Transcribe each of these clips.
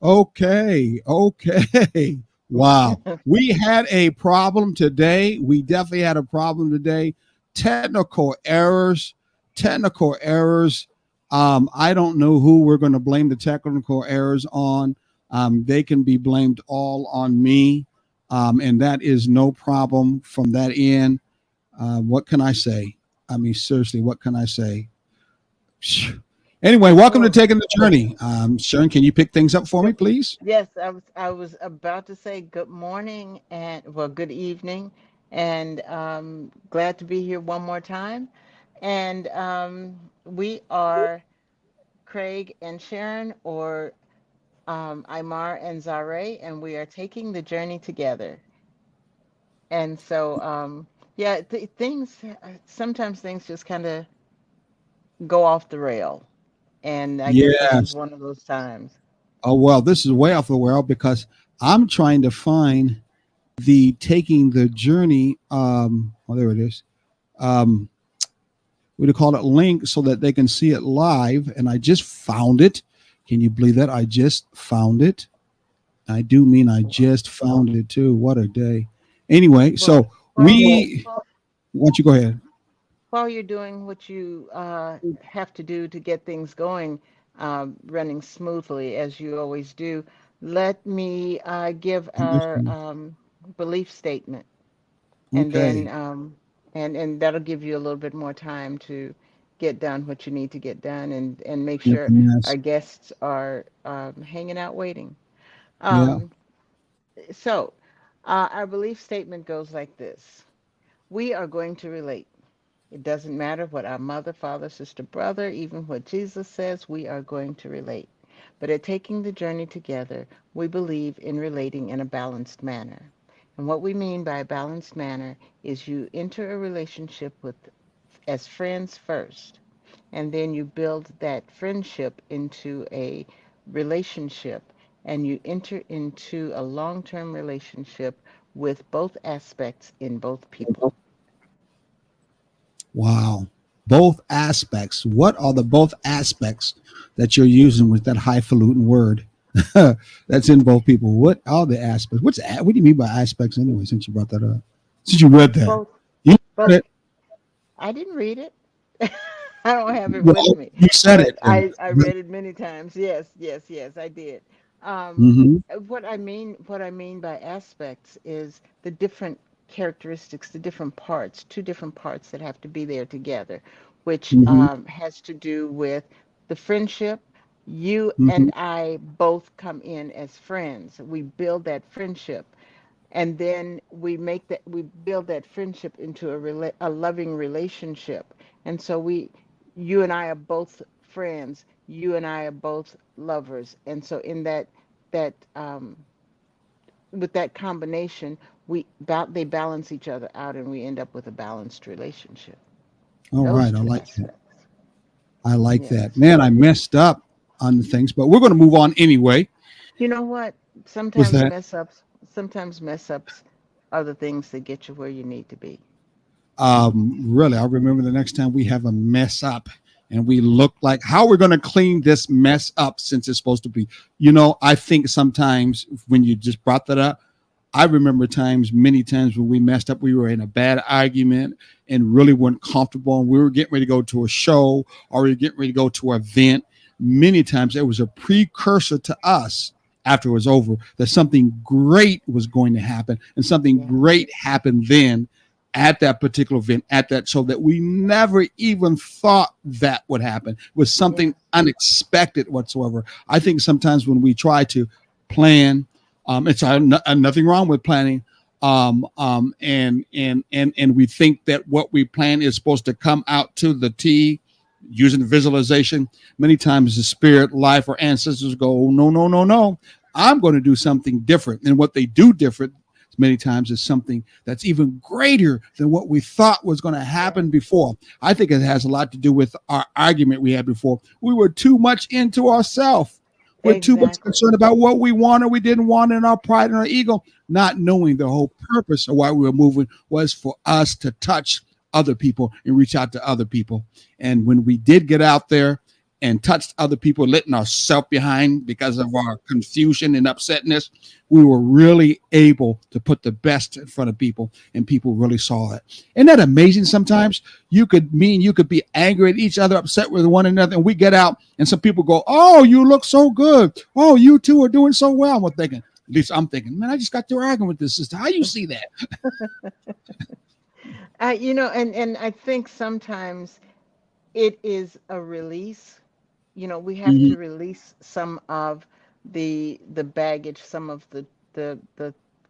Okay. Okay. Wow. We had a problem today. We definitely had a problem today. Technical errors. Technical errors. I don't know who we're going to blame the technical errors on. They can be blamed all on me. And that is no problem from that end. What can I say? I mean, seriously, what can I say? Anyway, welcome to Well, Taking the Journey. Sharon, can you pick things up for me, good. please? Yes, I was about to say good morning and well, good evening, and glad to be here one more time. And we are Craig and Sharon, or Imar and Zare, and we are taking the journey together. And so, yeah, things sometimes things just kind of go off the rail, and I guess this is Yes. one of those times. Oh, well, this is way off the world because I'm trying to find the Taking the Journey. Oh, there it is. Um, what do you call it? Link so that they can see it live. And I just found it. Can you believe that? I just found it. I do mean I just found it too. What a day. Anyway, Well, so while why don't you go ahead? while you're doing what you have to do to get things going, running smoothly as you always do, let me give our belief statement, and then Okay. and that'll give you a little bit more time to get done what you need to get done, and make Yes, sure yes. our guests are hanging out waiting. Yeah. Um, so, our belief statement goes like this: We are going to relate. It doesn't matter what our mother, father, sister, brother, even what Jesus says, we are going to relate. But at taking the journey together, we believe in relating in a balanced manner. And what we mean by a balanced manner is you enter a relationship with as friends first, and then you build that friendship into a relationship, and you enter into a long-term relationship with both aspects in both people. Wow. Both aspects. What are the both aspects that you're using with that highfalutin word that's in both people? What are the aspects? What do you mean by aspects anyway, since you brought that up? Since you read that. Both, You both. read it? I didn't read it. I don't have it with Well, me, you said but it. And, I read it many times. Yes, yes, yes, I did. Um, hmm what I mean by aspects is the different characteristics, the different parts, two different parts that have to be there together, which hmm has to do with the friendship. You hmm and I both come in as friends. We build that friendship, and then we build that friendship into a loving relationship. And so you and I are both friends, you and I are both lovers, and so in that with that combination, they balance each other out, and we end up with a balanced relationship. All Those right. I two like that. aspects. I like that. Yes. Man, I messed up on the things, but we're going to move on anyway. You know what, What's that? sometimes mess ups are the things that get you where you need to be. Really, I remember the next time we have a mess up and we look like how we're going to clean this mess up since it's supposed to be. I think sometimes when you just brought that up, I remember many times when we messed up, we were in a bad argument and really weren't comfortable. And we were getting ready to go to a show or we were getting ready to go to an event. Many times it was a precursor to us after it was over that something great was going to happen and something Yeah. great happened then at that particular event at that show that we never even thought that would happen was Yeah. something unexpected whatsoever. I think sometimes when we try to plan, it's nothing wrong with planning, and we think that what we plan is supposed to come out to the T using visualization. Many times the spirit, life, or ancestors go, oh, no, no, no, no. I'm going to do something different. And what they do different many times is something that's even greater than what we thought was going to Yeah. happen before. I think it has a lot to do with our argument we had before. We were too much into ourselves. We're too much Exactly. concerned about what we want or we didn't want in our pride and our ego, not knowing the whole purpose of why we were moving was for us to touch other people and reach out to other people. And when we did get out there, and touched other people, letting ourselves behind because of our confusion and upsetness, we were really able to put the best in front of people, and people really saw it. Isn't that amazing? Sometimes you could be angry at each other, upset with one another, and we get out, and some people go, "Oh, you look so good. Oh, you two are doing so well." I'm thinking, at least I'm thinking, man, I just got through arguing with this sister. How you see that? And I think sometimes it is a release. We have Mhm. to release some of the baggage, some of the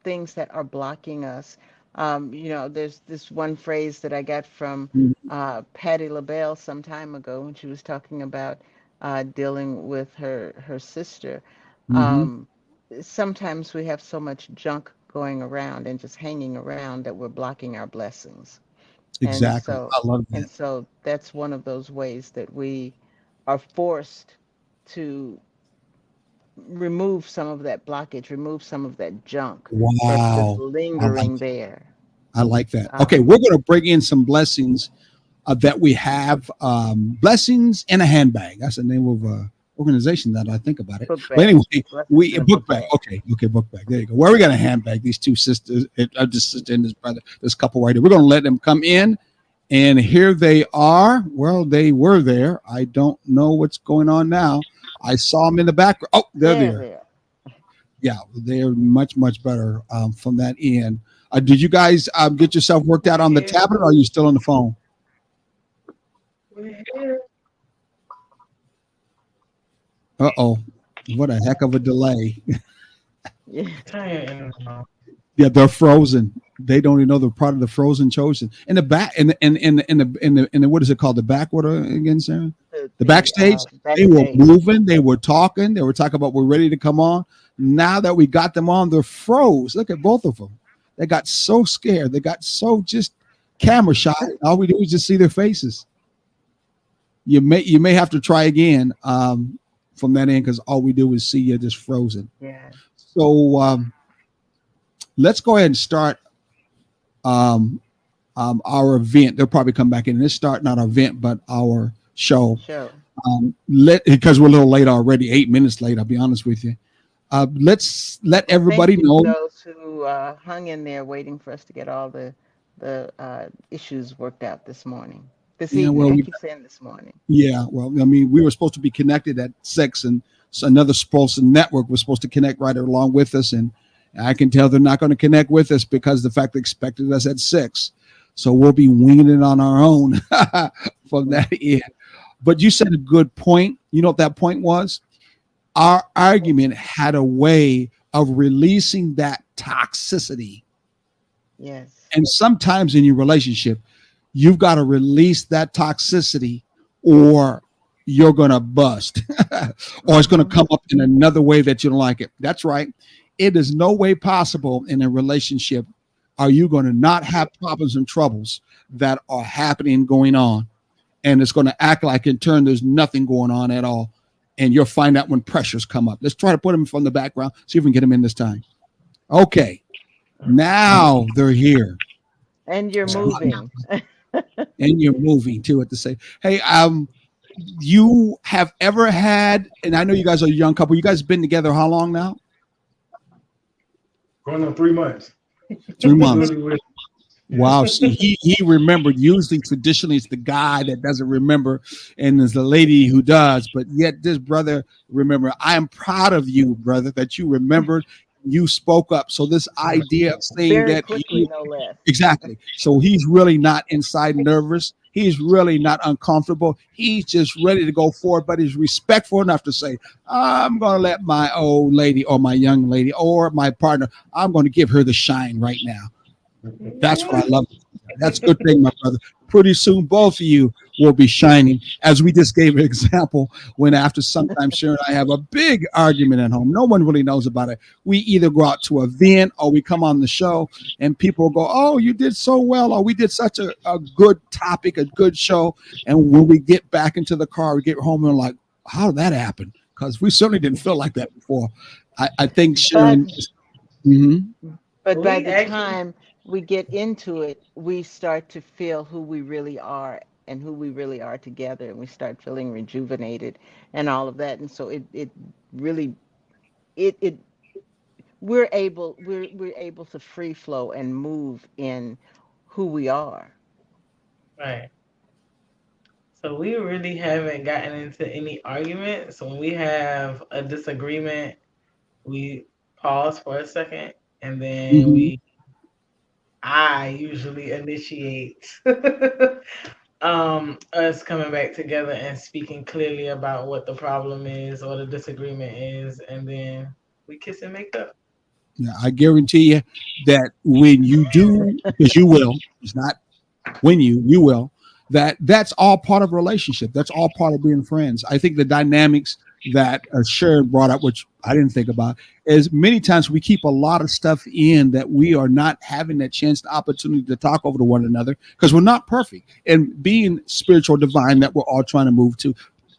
things that are blocking us. There's this one phrase that I got from Patti LaBelle some time ago when she was talking about dealing with her sister. Mhm. Um, Sometimes we have so much junk going around and just hanging around that we're blocking our blessings. And Exactly. so I love and that. so that's one of those ways that we are forced to remove some of that blockage, remove some of that junk versus Wow. I like lingering there. I like that. Okay, Um, we're going to bring in some blessings that we have. Blessings in a handbag. That's the name of organization that I think about it. Book But bag, anyway, blessings we in a a book book bag. bag. Okay, book bag. There you go. Where are we going to handbag these two sisters? This sister and this brother. This couple right here. We're going to let them come in, and here they are. Well, they were there. I don't know what's going on now. I saw them in the background. Oh, they're There, there. there. Yeah, they're much better from that end. Did you guys get yourself worked out on the tablet, or are you still on the phone? Uh-oh, what a heck of a delay. Yeah. Yeah, they're frozen. They don't even know they're part of the frozen chosen. In the back, in the what is it called? The back, what again, Sarah? The The backstage. They were backstage. moving. They were talking. They were talking about we're ready to come on. Now that we got them on, they're froze. Look at both of them. They got so scared. They got so just camera shy. All we do is just see their faces. You may have to try again from that end, because all we do is see you just frozen. Yeah. So let's go ahead and start um, our event. They'll probably come back in. Let's start not our event, but our show. Show. Let Because we're a little late already, 8 minutes late. I'll be honest with you. Let's let Well, thank everybody you for know. those who hung in there waiting for us to get all the issues worked out this morning, this Yeah, evening. well, I keep saying this morning. yeah, well, I mean, we were supposed to be connected at 6, and so another supposed network was supposed to connect right along with us, and I can tell they're not going to connect with us because the fact they expected us at 6, so we'll be winging it on our own from that end. But you said a good point. You know what that point was? Our argument had a way of releasing that toxicity, Yes. and sometimes in your relationship, you've got to release that toxicity, or you're going to bust, or it's going to Hmm. come up in another way that you don't like it. That's right. It is no way possible in a relationship are you going to not have problems and troubles that are happening, going on, and it's going to act like in turn there's nothing going on at all. And you'll find out when pressures come up. Let's try to put them from the background, see if we can get them in this time. Okay, now they're here. And you're moving. And you're moving too at the same. Hey, you have ever had, and I know you guys are a young couple. You guys been together how long now? Going on 3 months. 3 months. Literally, yeah. Wow. See, he remembered. Usually, traditionally, it's the guy that doesn't remember, and there's the lady who does. But yet, this brother remember. I am proud of you, brother, that you remembered. You spoke up. So this idea of saying Very that quickly, no less. exactly. So he's really not inside nervous. He's really not uncomfortable. He's just ready to go forward, but he's respectful enough to say, I'm going to let my old lady or my young lady or my partner, I'm going to give her the shine right now. That's what I love. That's a good thing, my brother. Pretty soon, both of you will be shining. As we just gave an example, when after sometimes Sharon and I have a big argument at home, no one really knows about it. We either go out to an event or we come on the show, and people go, "Oh, you did so well," or "We did such a good topic, a good show." And when we get back into the car, we get home and we're like, "How did that happen?" Because we certainly didn't feel like that before. I think But Sharon. Mhm. but by We the actually, time we get into it, we start to feel who we really are and who we really are together, and we start feeling rejuvenated and all of that. And so it really it we're able to free flow and move in who we are. Right. So we really haven't gotten into any arguments. When we have a disagreement, we pause for a second and then Mhm. I usually initiate us coming back together and speaking clearly about what the problem is or the disagreement is, and then we kiss and make up. Yeah, I guarantee you that when you do, because you will, it's not when you will, that's all part of a relationship. That's all part of being friends. I think the dynamics that Sharon brought up, which I didn't think about, is many times we keep a lot of stuff in that we are not having that chance, the opportunity to talk over to one another because we're not perfect. And being spiritual divine that we're all trying to move to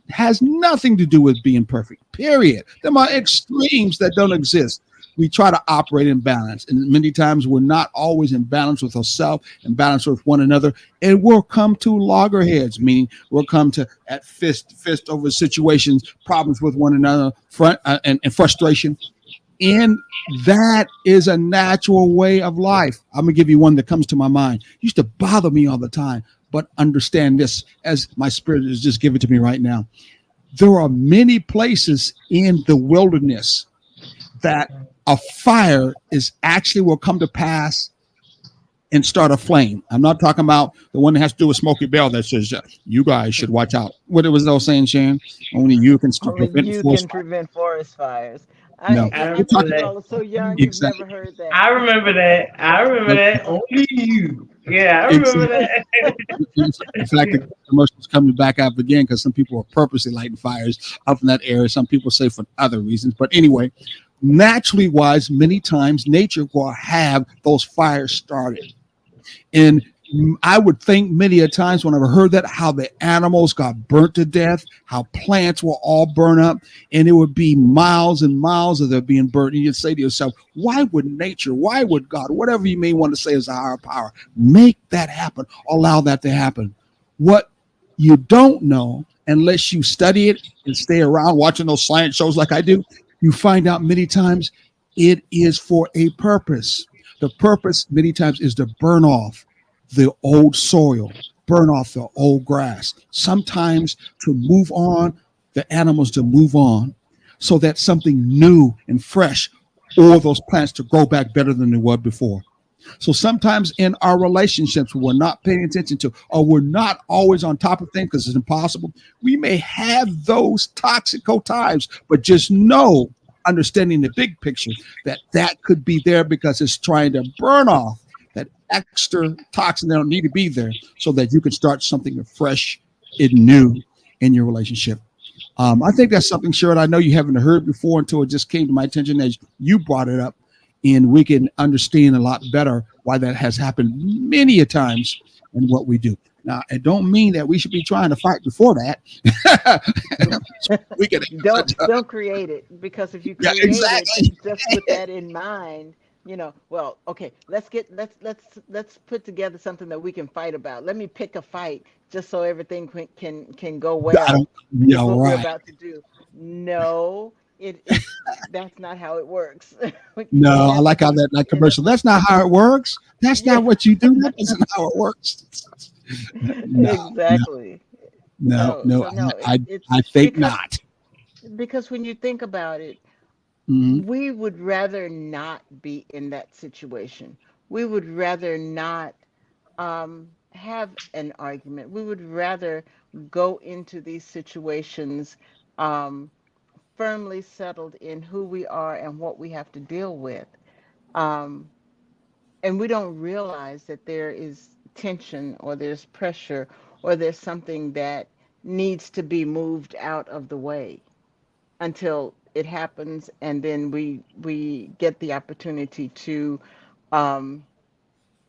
has nothing to do with being perfect. Period. There are extremes that don't exist. We try to operate in balance, and many times we're not always in balance with ourselves and balance with one another, and we'll come to loggerheads, meaning we'll come to at fist over situations, problems with one another, and frustration. And that is a natural way of life. I'm gonna give you one that comes to my mind. It used to bother me all the time, but understand this as my spirit is just giving to me right now. There are many places in the wilderness that a fire is actually will come to pass and start a flame. I'm not talking about the one that has to do with Smokey Bell that says you guys should watch out. What it was those saying, Sharon? Only you can Only prevent you forest can fire. prevent forest fires. No, I I we're bet remember talking you that. all are so young you've never exactly. heard that. I remember that. I remember that. Only you. Yeah, I remember Exactly. that. In fact, the commercial is coming back up again because some people are purposely lighting fires up in that area. Some people say for other reasons. But anyway, naturally wise, many times nature will have those fires started. And I would think many a times when I've heard that, how the animals got burnt to death, how plants will all burn up, and it would be miles and miles of them being burnt. And you'd say to yourself, why would nature, why would God, whatever you may want to say is a higher power, make that happen, allow that to happen? What you don't know, unless you study it and stay around watching those science shows like I do, you find out many times it is for a purpose. The purpose many times is to burn off the old soil, burn off the old grass, sometimes to move on, the animals to move on, so that something new and fresh, or those plants to grow back better than they were before. So sometimes in our relationships, we're not paying attention to, or we're not always on top of things because it's impossible. We may have those toxico times, but just know, understanding the big picture, that that could be there because it's trying to burn off that extra toxin that don't need to be there so that you can start something fresh and new in your relationship. I think that's something, Sharon, I know you haven't heard before until it just came to my attention as you brought it up. And we can understand a lot better why that has happened many a times in what we do. Now, it don't mean that we should be trying to fight before that. We can, Don't create it, because if you yeah, create it exactly. just with that in mind, well, okay, let's put together something that we can fight about. Let me pick a fight just so everything can go I well, don't, yeah, is what we're right. about to do. No, it's that's not how it works. It No, I has to like how be that in a commercial. That's not how it works. That's yeah, not what you do. That isn't how it works. No, no, exactly. no, no. No, I think because not. when you think about it, Mhm. we would rather not be in that situation. We would rather not have an argument. We would rather go into these situations um, firmly settled in who we are and what we have to deal with. Um, and we don't realize that there is tension, or there's pressure, or there's something that needs to be moved out of the way until it happens, and then we get the opportunity to um,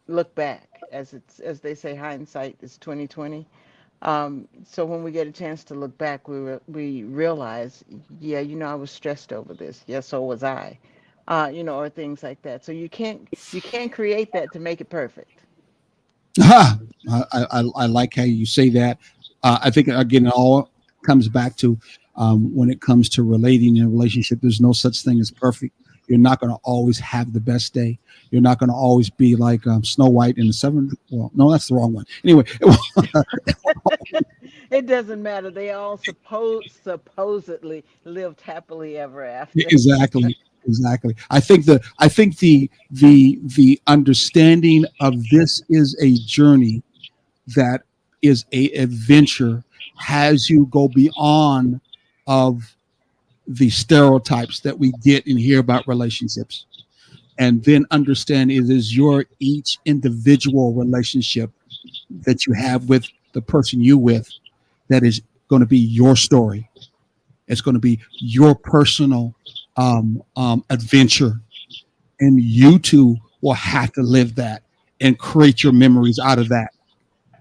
look back. As they say, hindsight is 2020. So when we get a chance to look back, we realize, yeah, I was stressed over this. Yeah, so was I. Or things like that. So you can't create that to make it perfect. Ah, I like how you say that. I think again, it all comes back to when it comes to relating in a relationship. There's no such thing as perfect. You're not going to always have the best day. You're not going to always be like Snow White in the seven. Well, no, that's the wrong one. Anyway, It doesn't matter. They all supposedly lived happily ever after. exactly, exactly. I think the understanding of this is a journey that is a adventure has you go beyond of the stereotypes that we get and hear about relationships, and then understand it is your each individual relationship that you have with the person you with that is going to be your story. It's going to be your personal adventure, and you two will have to live that and create your memories out of that.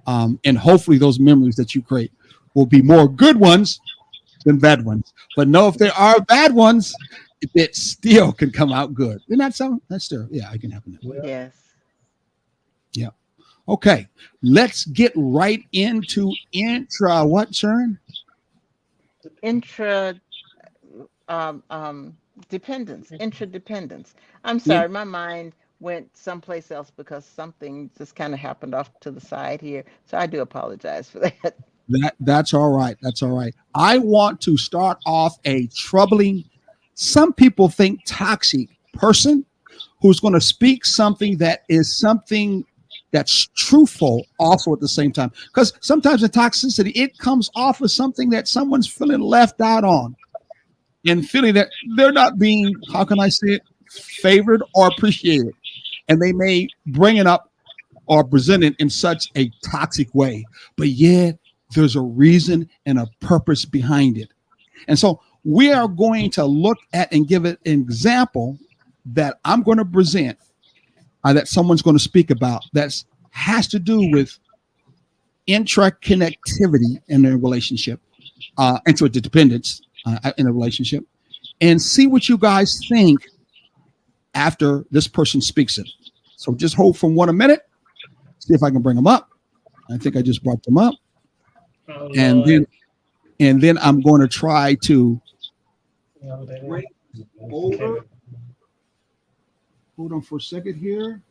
And hopefully, those memories that you create will be more good ones than bad ones. But no, if there are bad ones, it still can come out good. Isn't that so? That's still, yeah, it can happen that way. Yes. Yeah. Okay. Let's get right into what, Sharon? Intra dependence, intradependence. I'm Yeah. sorry, my mind went someplace else because something just kind of happened off to the side here. So I do apologize for that. That's all right. That's all right. I want to start off a troubling, some people think toxic person who's going to speak something that's truthful also at the same time. Because sometimes the toxicity, it comes off as something that someone's feeling left out on and feeling that they're not being, how can I say it, favored or appreciated. And they may bring it up or present it in such a toxic way. But yet there's a reason and a purpose behind it. And so we are going to look at and give it an example that I'm going to present, that someone's going to speak about, that has to do with intra-connectivity in a relationship, interdependence in a relationship, and see what you guys think after this person speaks it. So just hold for 1 minute, see if I can bring them up. I think I just brought them up. Oh, And Lord. then I'm going to try to No, they break didn't. over. Hold on for a second here.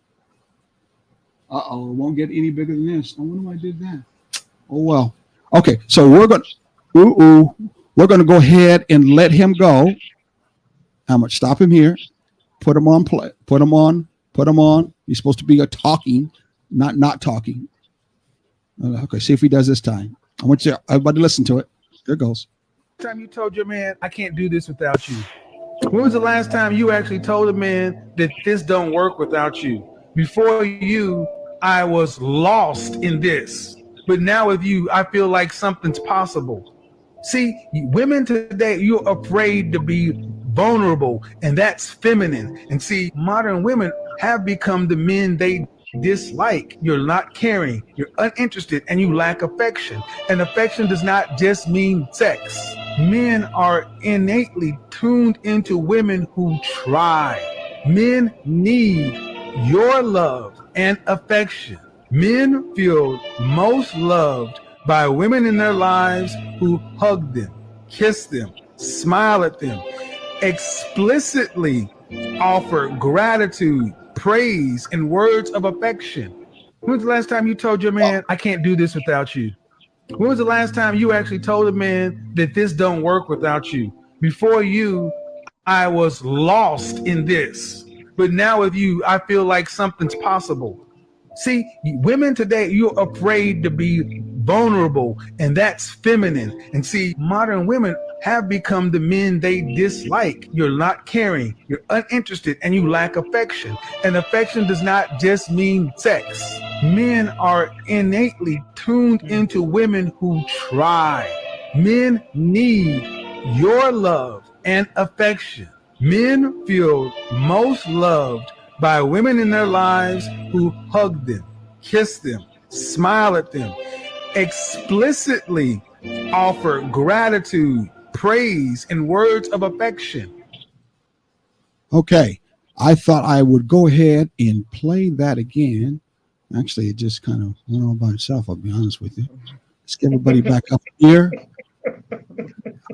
Uh-oh, it won't get any bigger than this. I wonder why I did that. Oh well. Okay, so we're gonna go ahead and let him go. I'm gonna stop him here. Put him on play. Put him on. Put him on. He's supposed to be a talking, not talking. Okay, see if he does this time. I want you everybody to listen to it. There it goes. Time you told your man, I can't do this without you? When was the last time you actually told a man that this don't work without you? Before you, I was lost in this. But now with you, I feel like something's possible. See, women today, you're afraid to be vulnerable, and that's feminine. And see, modern women have become the men they dislike. You're not caring, you're uninterested, and you lack affection. And affection does not just mean sex. Men are innately tuned into women who try. Men need your love and affection. Men feel most loved by women in their lives who hug them, kiss them, smile at them, explicitly offer gratitude, praise, and words of affection. When was the last time you told your man, I can't do this without you? When was the last time you actually told a man that this don't work without you? Before you, I was lost in this. But now with you, I feel like something's possible. See, women today, you're afraid to be vulnerable, and that's feminine. And see, modern women have become the men they dislike. You're not caring, you're uninterested, and you lack affection. And affection does not just mean sex. Men are innately tuned into women who try. Men need your love and affection. Men feel most loved by women in their lives who hug them, kiss them, smile at them, explicitly offer gratitude, praise, and words of affection. Okay, I thought I would go ahead and play that again. Actually, it just kind of went on by itself. I'll be honest with you. Let's get everybody back up here.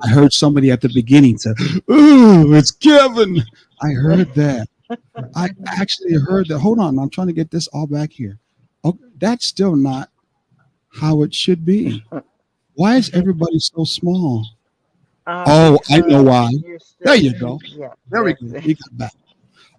I heard somebody at the beginning say, "Ooh, it's Kevin." I heard that. I actually heard that. Hold on, I'm trying to get this all back here. Oh, that's still not how it should be. Why is everybody so small? Oh, I know why. There you go. Yeah, There we that's go. it. We got back.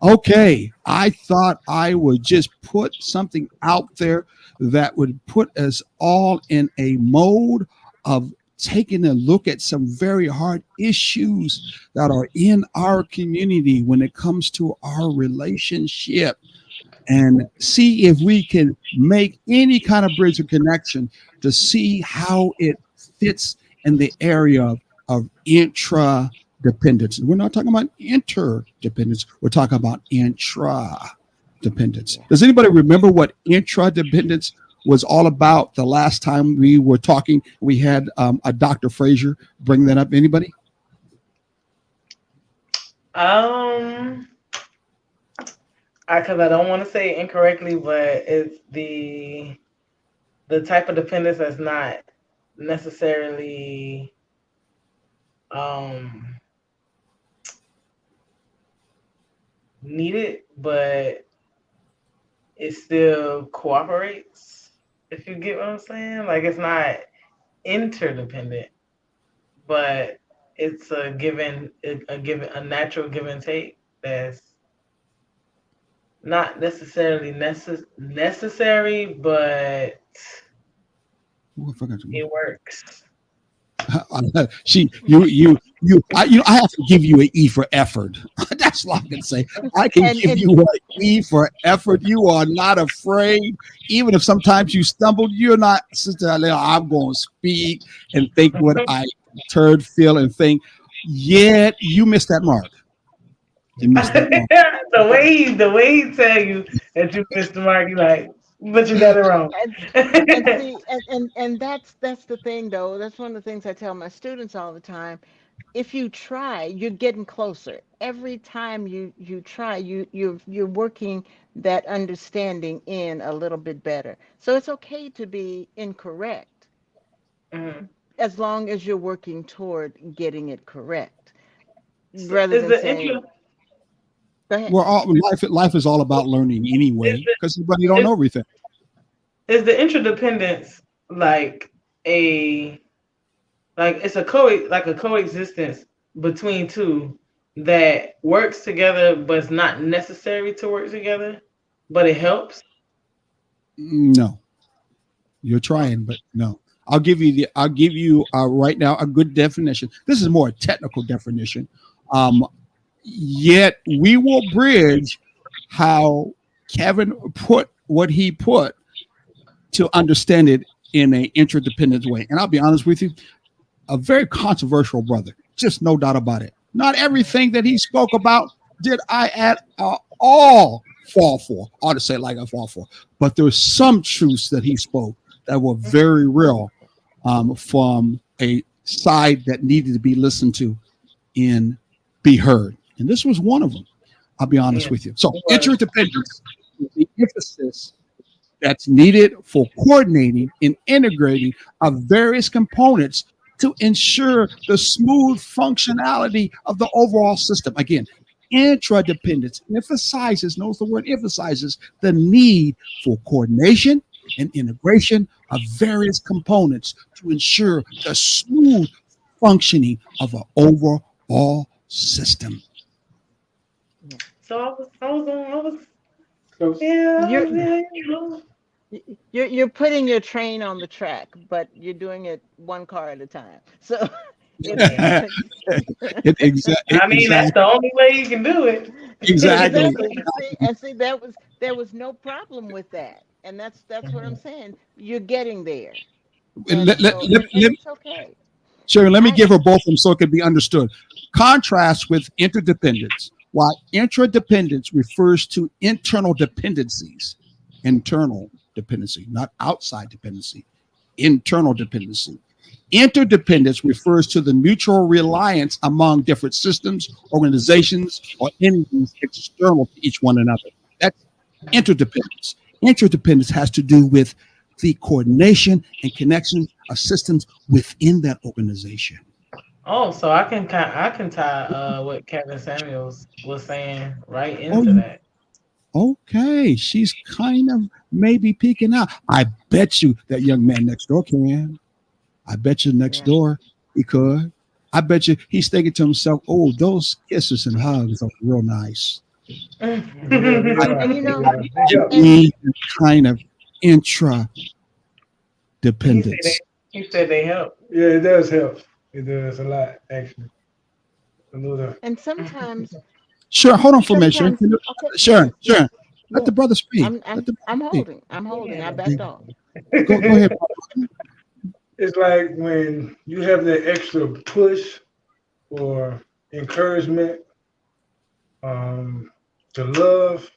Okay, I thought I would just put something out there that would put us all in a mode of taking a look at some very hard issues that are in our community when it comes to our relationship, and see if we can make any kind of bridge or connection to see how it fits in the area of intra-dependence. We're not talking about interdependence. We're talking about intra-dependence. Does anybody remember what intradependence was all about the last time we were talking? We had a Dr. Frazier bring that up. Anybody? Because I don't want to say it incorrectly, but it's the type of dependence that's not necessarily needed, but it still cooperates. If you get what I'm saying, like it's not interdependent, but it's a natural give and take that's not necessarily necessary, but Oh, I forgot to- it works. I have to give you an E for effort. That's all I can say. I can And- give and- you an E for effort. You are not afraid, even if sometimes you stumble. You're not, Sister Alea, I'm going to speak and think what I feel and think. Yet you missed that mark. You missed that mark. the way he tell you that you missed the mark, you like, but you got it wrong. And see, and that's the thing though. That's one of the things I tell my students all the time. If you try, you're getting closer. Every time you try, you're working that understanding in a little bit better. So it's okay to be incorrect Mhm. as long as you're working toward getting it correct. So Rather is than the saying, intro go ahead. Well, life is all about learning anyway, because everybody don't is, know everything. is the interdependence like a it's a coexistence between two that works together, but it's not necessary to work together, but it helps. No, you're trying, but no. I'll give you right now a good definition. This is more a technical definition. Yet we will bridge how Kevin put what he put to understand it in an interdependent way. And I'll be honest with you, a very controversial brother, just no doubt about it. Not everything that he spoke about did I at all fall for. I ought to say it like I fall for. But there's some truths that he spoke that were very real from a side that needed to be listened to and be heard. And this was one of them. I'll be honest with you. So interdependence is the emphasis that's needed for coordinating and integrating of various components to ensure the smooth functionality of the overall system. Again, intradependence knows the word emphasizes the need for coordination and integration of various components to ensure the smooth functioning of an overall system. So I was You're yeah. you're putting your train on the track, but you're doing it one car at a time. So it's I mean, that's the only way you can do it. Exactly. and see there was no problem with that, and that's what I'm saying. You're getting there, and Let, let, so let, let, it's okay. Sherry, let me give her both of them so it can be understood. Contrast with interdependence. While intradependence refers to internal dependencies, internal dependency, not outside dependency, internal dependency. Interdependence refers to the mutual reliance among different systems, organizations, or entities external to each one another. That's interdependence. Interdependence has to do with the coordination and connection of systems within that organization. Oh, so I can tie what Kevin Samuels was saying right Oh, into that. okay. She's kind of maybe peeking out. I bet you that young man next door can. I bet you next Yeah. door he could. I bet you he's thinking to himself, oh, those kisses and hugs are real nice. Yeah, they I are. And you know, Yeah, they help. and need kind of intra he said dependence. he said they help. Yeah, it does help. It does a lot, actually. A little. and sometimes Sure, hold on for a minute, Sharon. sometimes okay, Sharon, yeah, Sharon, let yeah. the brother speak. I'm Let I'm the I'm brother speak. holding. I Yeah. backed off. Go ahead. It's like when you have that extra push or encouragement to love,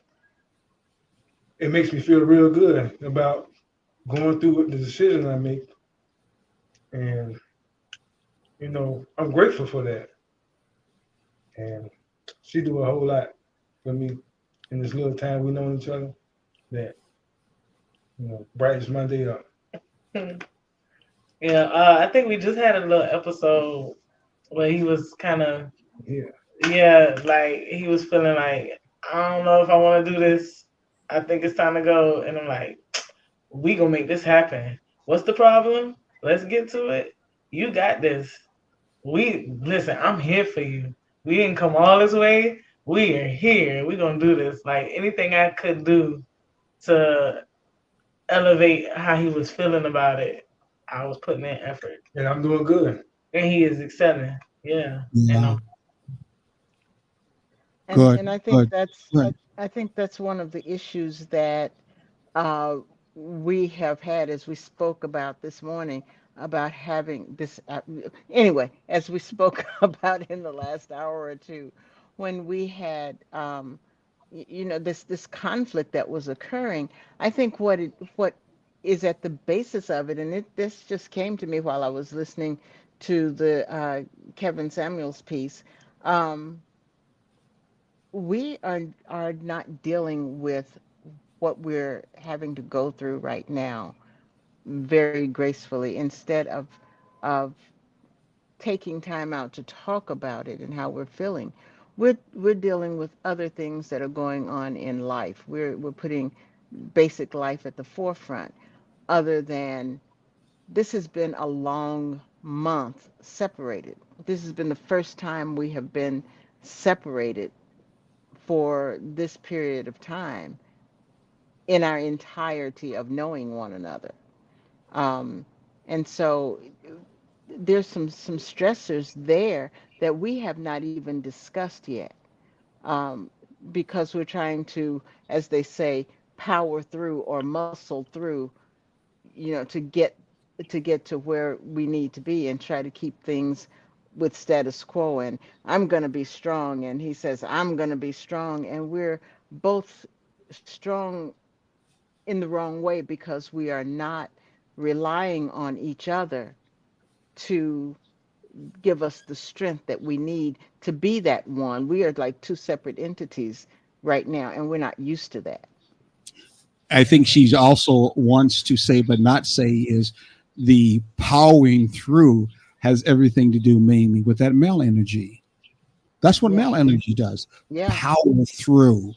it makes me feel real good about going through the decision I make. And, I'm grateful for that. And she do a whole lot for me in this little time we know each other that, brightens my day up. Yeah, I think we just had a little episode where he was kind of, Yeah. yeah, like he was feeling like, I don't know if I want to do this. I think it's time to go. And I'm like, we gonna make this happen. What's the problem? Let's get to it. You got this. We listen. I'm here for you. We didn't come all this way. We are here. We gonna do this. Like anything I could do to elevate how he was feeling about it, I was putting in effort, And I'm doing good. and he is excelling. Yeah, and Yeah, And good, good, good. I think that's one of the issues that uh, we have had as we spoke about this morning about having this anyway as we spoke about in the last hour or two when we had this conflict that was occurring. I think what is at the basis of it, and this just came to me while I was listening to the Kevin Samuels piece. um, we are not dealing with what we're having to go through right now very gracefully, instead of taking time out to talk about it and how we're feeling. We're dealing with other things that are going on in life. We're putting basic life at the forefront, other than this has been a long month separated. This has been the first time we have been separated for this period of time in our entirety of knowing one another. Um, and so there's some stressors there that we have not even discussed yet, um, because we're trying to, as they say, power through or muscle through, to get to where we need to be and try to keep things with status quo. And I'm going to be strong, and he says I'm going to be strong, and we're both strong in the wrong way because we are not relying on each other to give us the strength that we need to be that one. We are like two separate entities right now, and we're not used to that. I think she's also wants to say, but not say, is the powering through has everything to do mainly with that male energy. That's what Yeah, male energy does. yeah, Power through.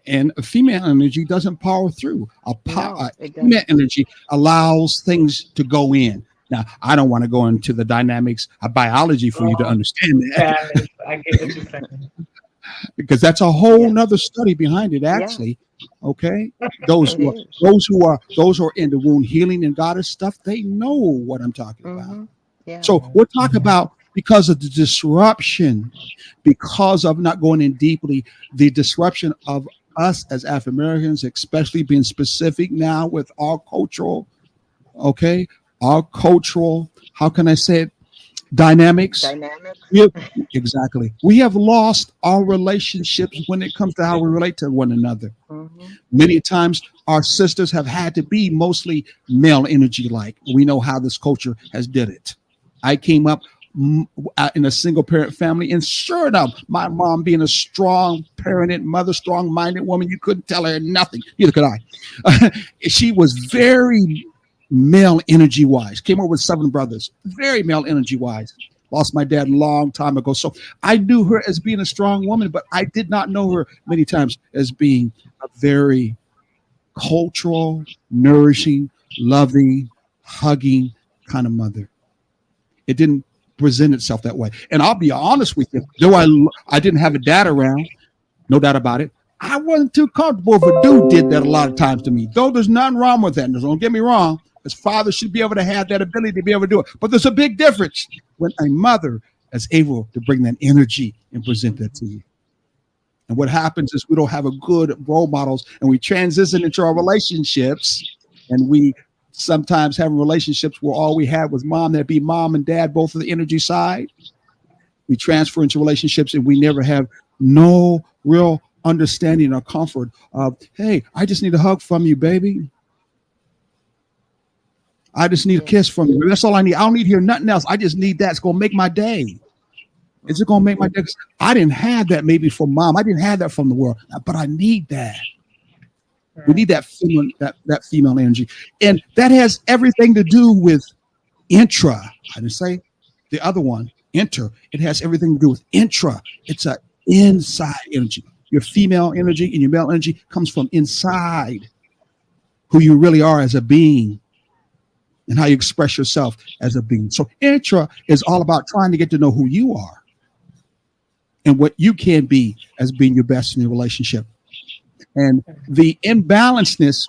And female energy doesn't power through. no, it Female doesn't. energy allows things to go in. Now, I don't want to go into the dynamics of biology for you to oh, understand that, balance. I get what you're saying. because that's a whole Yeah, nother study behind it. yeah, Actually, okay, those it who are is. those who are into wound healing and goddess stuff, they know what I'm talking about. Mm-hmm. Yeah, So we're talking about, because of the disruption, because of not going in deeply, the disruption of us as African Americans, especially being specific now with our cultural, okay, our cultural, how can I say it, dynamics. dynamics. We have, exactly. We have lost our relationships when it comes to how we relate to one another. Mm-hmm. Many times our sisters have had to be mostly male energy like. We know how this culture has did it. I came up in a single parent family. And sure enough, my mom being a strong parented mother, strong minded woman, you couldn't tell her nothing. Neither could I. She was very male energy wise. Came over with 7 brothers, very male energy wise. Lost my dad a long time ago. So I knew her as being a strong woman, but I did not know her many times as being a very cultural, nourishing, loving, hugging kind of mother. It didn't present itself that way. And I'll be honest with you, though I didn't have a dad around, no doubt about it, I wasn't too comfortable if a dude did that a lot of times to me. Though there's nothing wrong with that. Don't get me wrong. As fathers should be able to have that ability to be able to do it. But there's a big difference when a mother is able to bring that energy and present that to you. And what happens is we don't have a good role models, and we transition into our relationships, and we sometimes have relationships where all we had was mom. That'd be mom and dad, both of the energy side. We transfer into relationships, and we never have no real understanding or comfort of, hey, I just need a hug from you, baby. I just need a kiss from you. That's all I need. I don't need to hear nothing else. I just need that. It's going to make my day. Is it going to make my day? I didn't have that maybe from mom. I didn't have that from the world, but I need that. We need that female energy. And that has everything to do with intra. I didn't say the other one, inter. It has everything to do with intra. It's an inside energy. Your female energy and your male energy comes from inside who you really are as a being and how you express yourself as a being. So intra is all about trying to get to know who you are and what you can be as being your best in your relationship. And the imbalancedness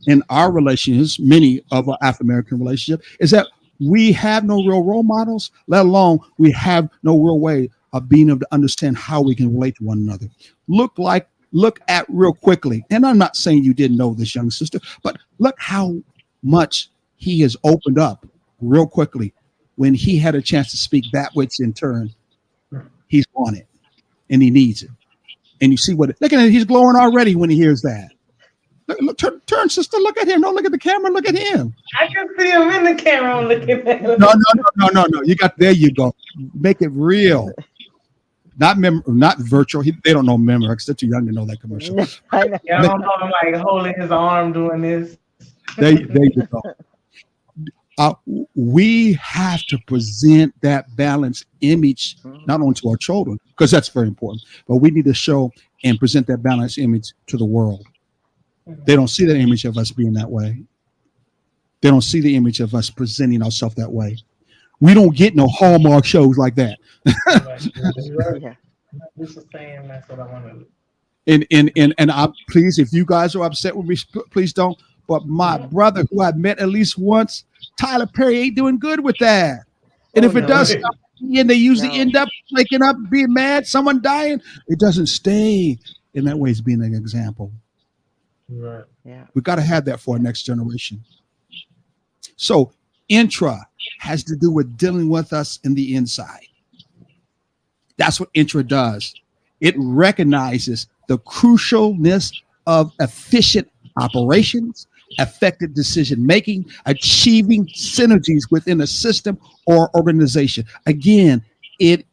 in our relationships, many of our African-American relationships, is that we have no real role models, let alone we have no real way of being able to understand how we can relate to one another. Look at real quickly, and I'm not saying you didn't know this, young sister, but look how much he has opened up real quickly when he had a chance to speak that which in turn he's wanted and he needs it. And you see look at him, he's glowing already when he hears that. Look, turn, sister, look at him. Don't look at the camera, look at him. I can see him in the camera. I'm looking at him. No. There you go. Make it real. Not virtual. They don't know Memorex. They're too young to know that commercial. I know. Yeah, I'm like holding his arm doing this. There you go. We have to present that balanced image not only to our children, because that's very important, but we need to show and present that balanced image to the world. They don't see that image of us being that way. They don't see the image of us presenting ourselves that way. We don't get no Hallmark shows like that. Yeah. This is saying that's what I want to do. And I please, if you guys are upset with me, please don't. But my brother, who I've met at least once, Tyler Perry, ain't doing good with that. And if it does stop, and they usually end up waking up, being mad, someone dying, it doesn't stay in that way as being an example. Right. Yeah. We got to have that for our next generation. So intra has to do with dealing with us in the inside. That's what intra does. It recognizes the crucialness of efficient operations, effective decision making, achieving synergies within a system or organization. Again, it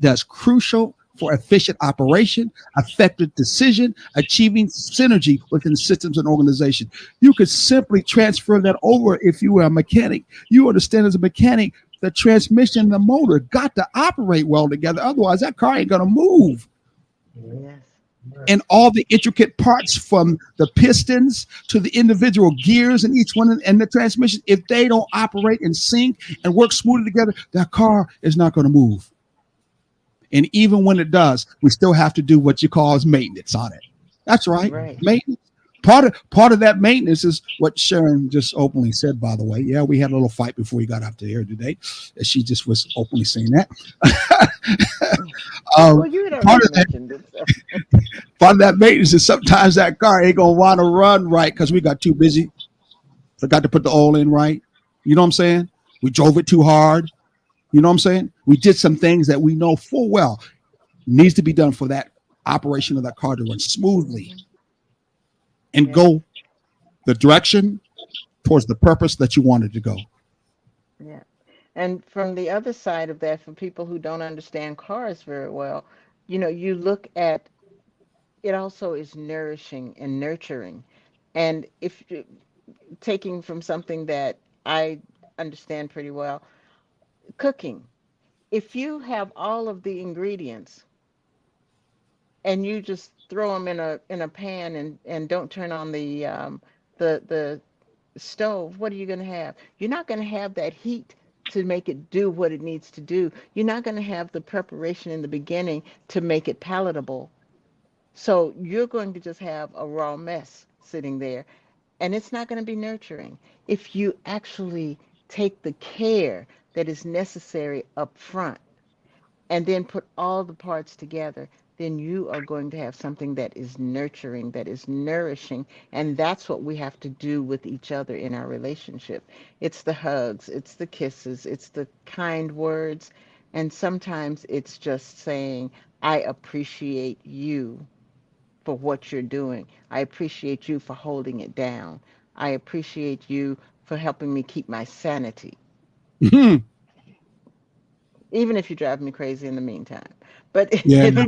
does crucial for efficient operation, effective decision, achieving synergy within systems and organizations. You could simply transfer that over if you were a mechanic. You understand as a mechanic, the transmission and the motor got to operate well together. Otherwise, that car ain't going to move. Yes. And all the intricate parts from the pistons to the individual gears in each one and the transmission, if they don't operate in sync and work smoothly together, that car is not going to move. And even when it does, we still have to do what you call as maintenance on it. That's right. Maintenance. Part of that maintenance is what Sharon just openly said, by the way. Yeah, we had a little fight before we got up to here today. She just was openly saying that. Well, you had already mentioned it. So. Part of that maintenance is sometimes that car ain't going to want to run right because we got too busy. Forgot to put the oil in right. You know what I'm saying? We drove it too hard. You know what I'm saying? We did some things that we know full well needs to be done for that operation of that car to run smoothly and go the direction towards the purpose that you wanted to go. Yeah. And from the other side of that, for people who don't understand cars very well, you look at it also is nourishing and nurturing. And if taking from something that I understand pretty well, cooking. If you have all of the ingredients and you just throw them in a pan and don't turn on the stove, what are you going to have? You're not going to have that heat to make it do what it needs to do. You're not going to have the preparation in the beginning to make it palatable. So you're going to just have a raw mess sitting there, and it's not going to be nurturing. If you actually take the care that is necessary up front and then put all the parts together, then you are going to have something that is nurturing, that is nourishing. And that's what we have to do with each other in our relationship. It's the hugs, it's the kisses, it's the kind words. And sometimes it's just saying, I appreciate you for what you're doing. I appreciate you for holding it down. I appreciate you for helping me keep my sanity, even if you drive me crazy in the meantime. But Yeah. it's the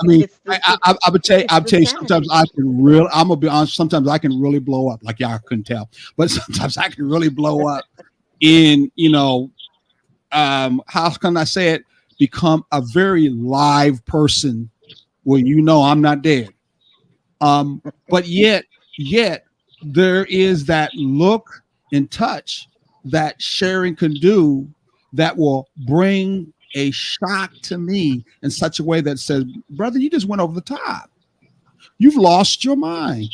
I mean, it's the it's I would tell you, it's the sometimes sanity. I can really, I'm gonna be honest, sometimes I can really blow up, like y'all couldn't tell, but sometimes I can really blow up in, how can I say it, become a very live person where I'm not dead. But yet there is that look and touch that sharing can do that will bring a shock to me in such a way that says, brother, you just went over the top. You've lost your mind.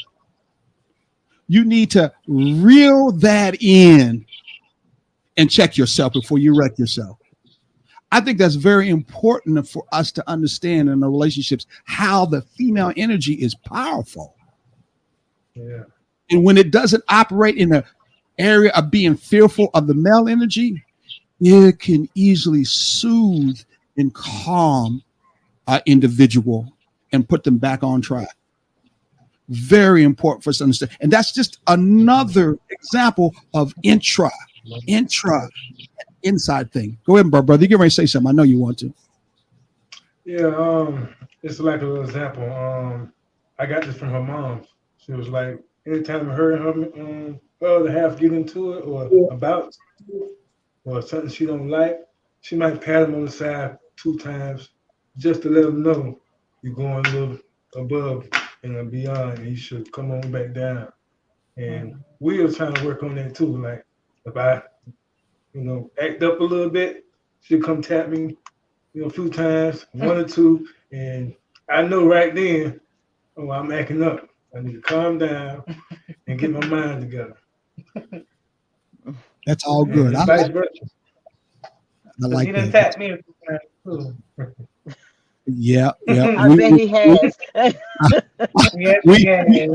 You need to reel that in and check yourself before you wreck yourself. I think that's very important for us to understand in the relationships how the female energy is powerful. Yeah. And when it doesn't operate in the area of being fearful of the male energy, it can easily soothe and calm an individual and put them back on track. Very important for us to understand. And that's just another example of intra, inside thing. Go ahead, brother. You get ready to say something. I know you want to. Yeah, it's like a little example. I got this from her mom. She was like, anytime her and her other half get into it or about or something she don't like, she might pat him on the side 2 times just to let him know you're going a little above and beyond, and you should come on back down. And we are trying to work on that too. Like if I, act up a little bit, she'll come tap me, a few times, 1 or 2, and I know right then, oh, I'm acting up. I need to calm down and get my mind together. That's all good. And vice versa. I like he done that. tapped me a few times too. Yeah. I bet he has. Yes, we, yes.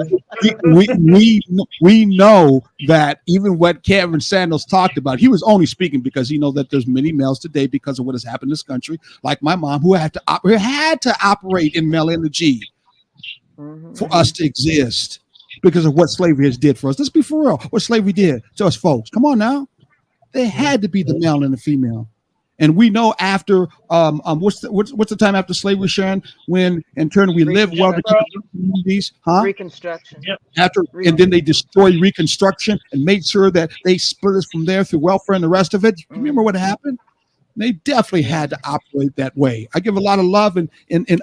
we know that even what Kevin Sandals talked about, he was only speaking because he knows that there's many males today because of what has happened in this country, like my mom, who had to operate in male energy for us to exist because of what slavery has did for us. Let's be for real. What slavery did to us folks. Come on now. They had to be the male and the female. And we know after what's the time after slavery, Sharon, when in turn we live well to keep the communities, Reconstruction. Yep. And then they destroyed Reconstruction and made sure that they split us from there through welfare and the rest of it. Remember what happened? They definitely had to operate that way. I give a lot of love and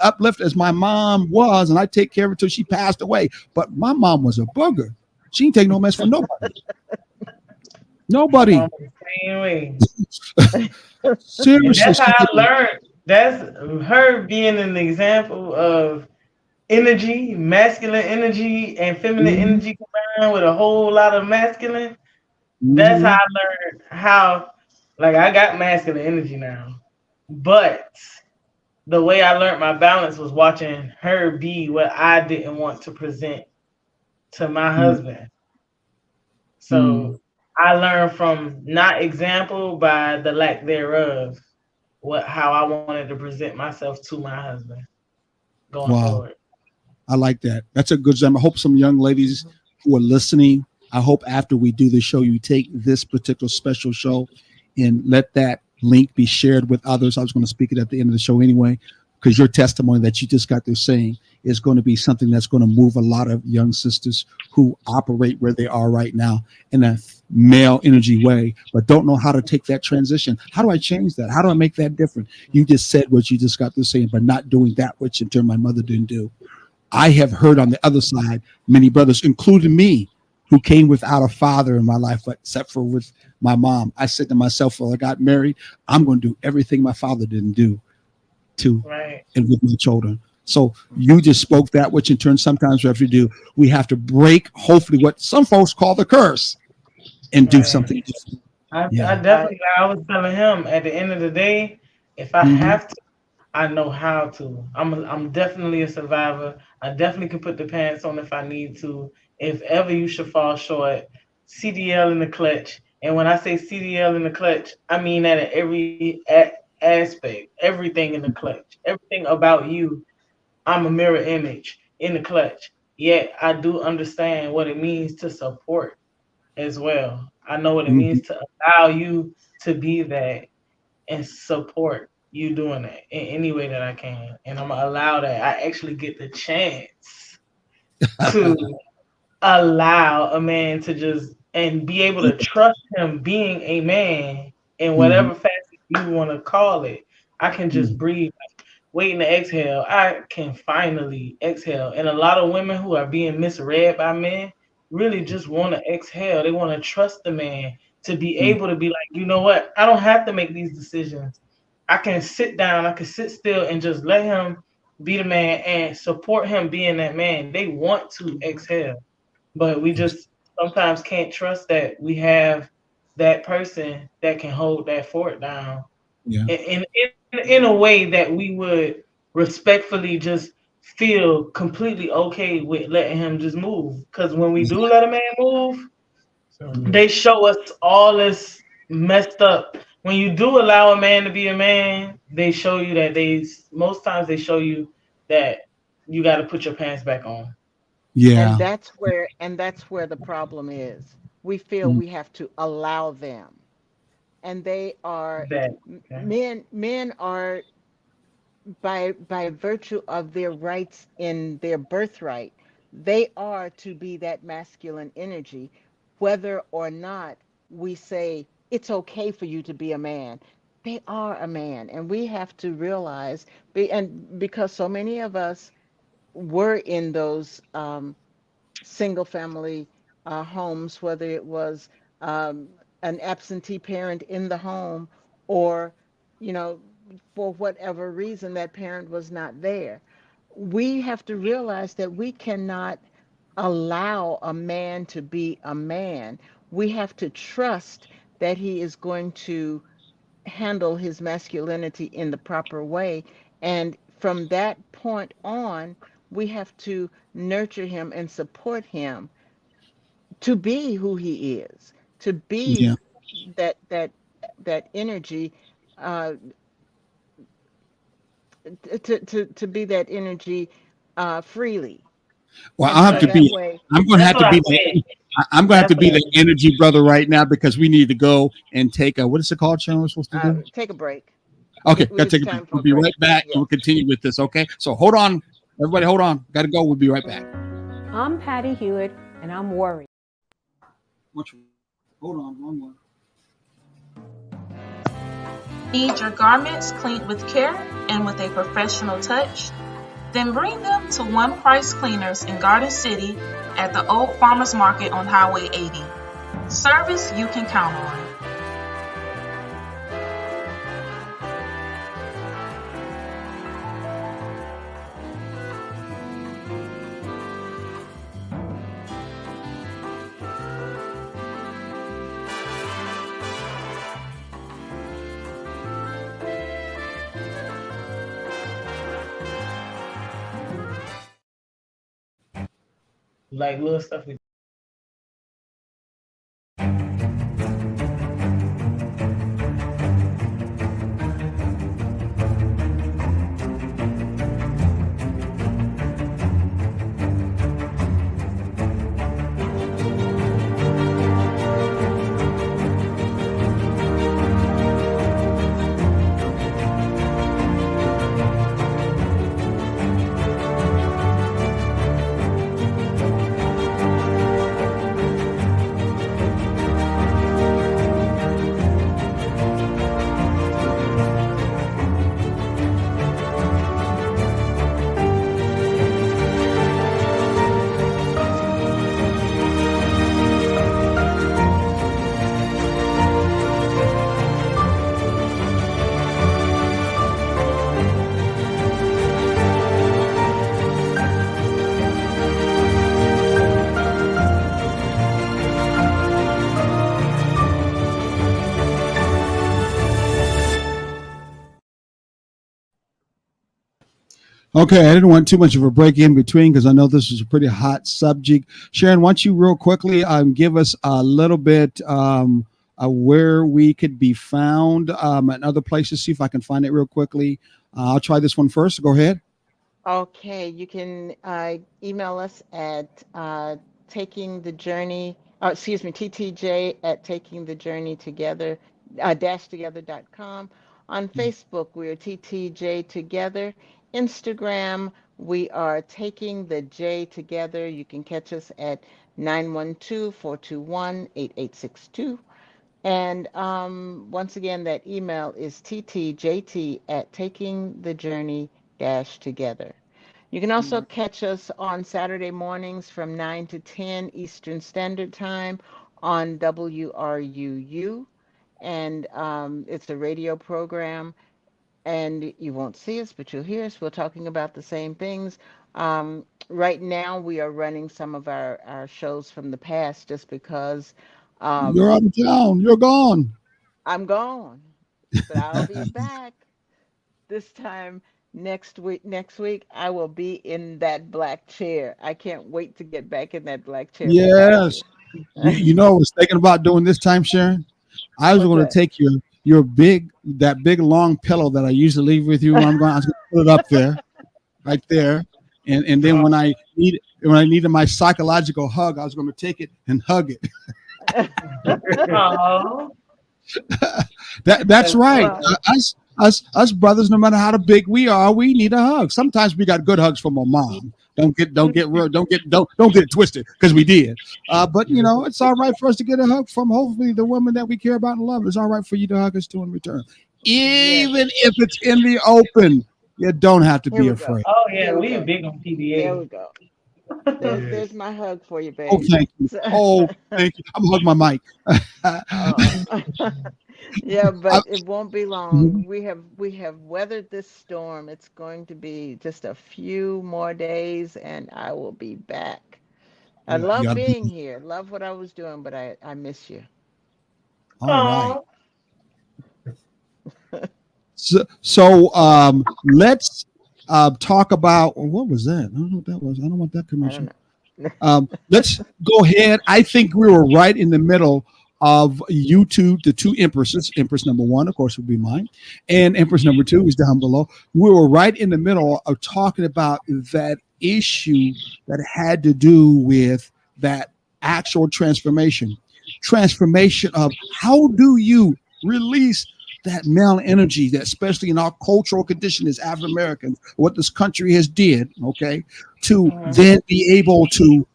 uplift as my mom was, and I take care of her till she passed away. But my mom was a booger. She didn't take no mess from nobody. Nobody. Same way. Seriously. And that's how I learned. That's her being an example of energy, masculine energy and feminine energy combined with a whole lot of masculine. That's how I learned how, like, I got masculine energy now. But the way I learned my balance was watching her be what I didn't want to present to my husband. So I learned from not example by the lack thereof, how I wanted to present myself to my husband going forward. I like that. That's a good example. I hope some young ladies who are listening, I hope after we do the show, you take this particular special show and let that link be shared with others. I was going to speak it at the end of the show anyway, because your testimony that you just got through saying is going to be something that's going to move a lot of young sisters who operate where they are right now in a male energy way, but don't know how to take that transition. How do I change that? How do I make that different? You just said what you just got through saying, but not doing that which in turn my mother didn't do. I have heard on the other side many brothers, including me, who came without a father in my life, but except for with my mom. I said to myself, when I got married, I'm going to do everything my father didn't do to Right. and with my children. So you just spoke that, which in turn sometimes we have to do. We have to break, hopefully, what some folks call the curse, and do Right. something different. I Yeah. definitely, I was telling him at the end of the day, if I Mhm. have to, I know how to. I'm definitely a survivor. I definitely can put the pants on if I need to. If ever you should fall short, CDL in the clutch. And when I say CDL in the clutch, I mean that in every aspect, everything in the clutch, everything about you. I'm a mirror image in the clutch. Yet I do understand what it means to support as well. I know what it Mhm. means to allow you to be that and support you doing that in any way that I can. And I'm gonna allow that. I actually get the chance to allow a man to just and be able to trust him being a man in Mhm. whatever facet you want to call it. I can just Mhm. breathe, waiting to exhale. I can finally exhale. And a lot of women who are being misread by men really just want to exhale. They want to trust the man to be Mhm. able to be like, you know what? I don't have to make these decisions. I can sit down, I can sit still and just let him be the man and support him being that man. They want to exhale, but we Yes. just sometimes can't trust that we have that person that can hold that fort down Yeah. in a way that we would respectfully just feel completely okay with letting him just move. Because when we do let a man move, So, they show us all this messed up. When you do allow a man to be a man, they show you that most times they show you that you got to put your pants back on. Yeah. And that's where the problem is. We feel Mhm. we have to allow them. And they are That okay. men are by virtue of their rights in their birthright, they are to be that masculine energy, whether or not we say it's okay for you to be a man. They are a man, and we have to realize, and because so many of us were in those single family homes, whether it was um, an absentee parent in the home or, you know, for whatever reason that parent was not there. We have to realize that we cannot allow a man to be a man. We have to trust that he is going to handle his masculinity in the proper way. And from that point on, we have to nurture him and support him to be who he is, to Yeah. be that that energy, uh, to be that energy freely, Well, and I'll have so to that be. way, I'm going to That's have what to I be said. the. I'm going to have That's to what be I the energy brother right now because we need to go and take a, what is it called, Sharon? We're supposed to do. take a break. Okay, gotta It's take a break. time for We'll a be break. right back and Yes. we'll continue with this. Okay, so hold on, everybody, hold on. Got to go. We'll be right back. I'm Patty Hewitt, and I'm worried. Hold on, wrong one. Need your garments cleaned with care and with a professional touch? Then bring them to One Price Cleaners in Garden City at the Old Farmers Market on Highway 80. Service you can count on. Like little stuff we Okay, I didn't want too much of a break in between because I know this is a pretty hot subject. Sharon, why don't you real quickly give us a little bit where we could be found and other places. See if I can find it real quickly. I'll try this one first. Go ahead. Okay, you can email us at taking the journey, excuse me, TTJ at taking the journey together, together.com. On Facebook, we are TTJ Together. Instagram, we are taking the J together. You can catch us at 912-421-8862. And once again, that email is ttjt at takingthejourney together. You can also catch us on Saturday mornings from 9 to 10 Eastern Standard Time on WRUU. And it's a radio program, and you won't see us, but you'll hear us. We're talking about the same things. Right now, we are running some of our shows from the past just because You're um, out of town. You're gone. I'm gone, but I'll be back this time next week. Next week, I will be in that black chair. I can't wait to get back in that black chair with Yes. Pastor. You know, I was thinking about doing this time, Sharon. I was What's going to that? take your big that big long pillow that I usually leave with you when I'm going. I was going to put it up there, right there, and then when I needed my psychological hug, I was going to take it and hug it. Oh, That's that's right. Well, Us brothers, no matter how big we are, we need a hug. Sometimes we got good hugs from our mom. Don't get it twisted because we did. But you know, it's all right for us to get a hug from hopefully the woman that we care about and love. It's all right for you to hug us too in return, yes. even if it's in the open. You don't have to Here be we go. afraid. oh yeah, Here we we go. big on There we PDA. go. Yes. There's my hug for you, Oh, babe. thank you. So, Oh, thank you. I'm gonna hug my mic. oh. Yeah, I- but it won't be long. We have weathered this storm. It's going to be just a few more days, and I will be back. I you love gotta be being here. Love what I was doing, but I miss you. all right. Oh, So let's talk about what was that? I don't know what that was. I don't want that I don't commercial. know. Let's go ahead. I think we were right in the middle of YouTube, the two empresses. Empress number one, of course, would be mine, and Empress number two is down below. We were right in the middle of talking about that issue that had to do with that actual transformation of how do you release that male energy that especially in our cultural condition as African Americans, what this country has did, okay, to mhm. then be able to